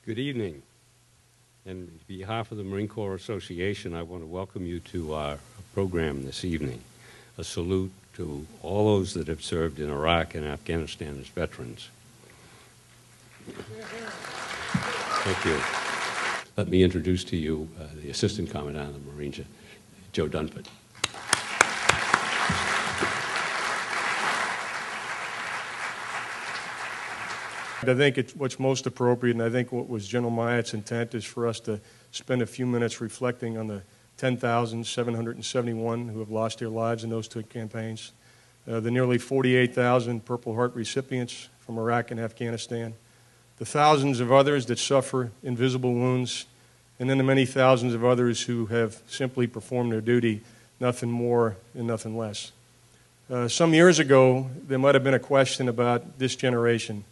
Good evening. And on behalf of the Marine Corps Association, I want to welcome you to our program this evening. A salute to all those that have served in Iraq and Afghanistan as veterans. Thank you. Let me introduce to you the Assistant Commandant of the Marines, Joe Dunford. I think what's most appropriate, and I think what was General Myatt's intent, is for us to spend a few minutes reflecting on the 10,771 who have lost their lives in those two campaigns, the nearly 48,000 Purple Heart recipients from Iraq and Afghanistan, the thousands of others that suffer invisible wounds, and then the many thousands of others who have simply performed their duty, nothing more and nothing less. Some years ago, there might have been a question about this generation.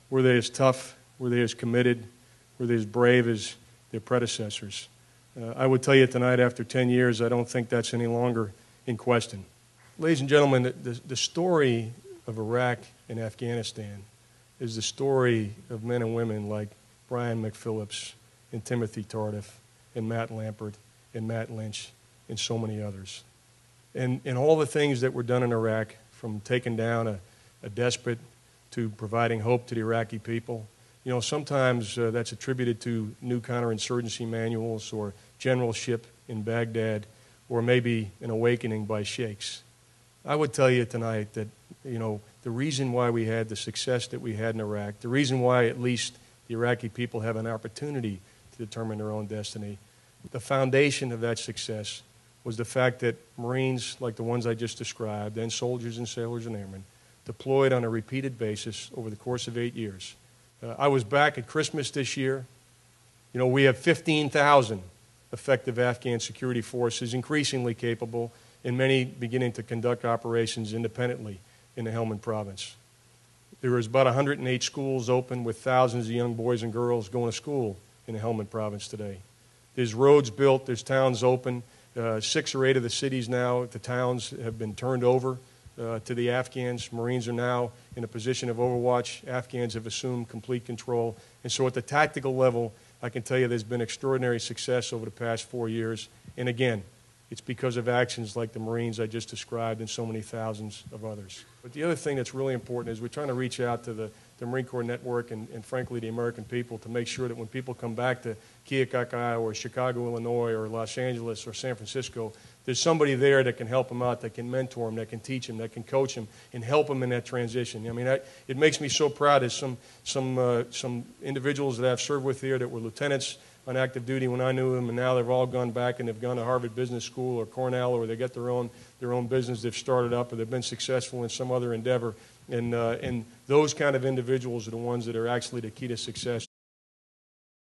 Were they as tough? Were they as committed? Were they as brave as their predecessors? I would tell you tonight, after 10 years, I don't think that's any longer in question. Ladies and gentlemen, the story of Iraq and Afghanistan is the story of men and women like Brian McPhillips and Timothy Tardif and Matt Lampert and Matt Lynch and so many others. And all the things that were done in Iraq, from taking down a despot to providing hope to the Iraqi people. You know, sometimes that's attributed to new counterinsurgency manuals or generalship in Baghdad, or maybe an awakening by sheikhs. I would tell you tonight that, you know, the reason why we had the success that we had in Iraq, the reason why at least the Iraqi people have an opportunity to determine their own destiny, the foundation of that success was the fact that Marines like the ones I just described, and soldiers and sailors and airmen, deployed on a repeated basis over the course of 8 years. I was back at Christmas this year. You know, we have 15,000 effective Afghan security forces, increasingly capable, and many beginning to conduct operations independently in the Helmand province. There is about 108 schools open with thousands of young boys and girls going to school in the Helmand province today. There's roads built, there's towns open. 6 or 8 of the cities now, the towns have been turned over to the Afghans. Marines are now in a position of overwatch. Afghans have assumed complete control. And so at the tactical level, I can tell you there's been extraordinary success over the past 4 years. And again, it's because of actions like the Marines I just described and so many thousands of others. But the other thing that's really important is we're trying to reach out to the Marine Corps Network and frankly the American people to make sure that when people come back to Keokuk or Chicago, Illinois, or Los Angeles or San Francisco, there's somebody there that can help them out, that can mentor them, that can teach them, that can coach them, and help them in that transition. I mean, it makes me so proud as some individuals that I've served with here that were lieutenants on active duty when I knew them, and now they've all gone back and they've gone to Harvard Business School or Cornell, or they got their own business they've started up, or they've been successful in some other endeavor. And those kind of individuals are the ones that are actually the key to success.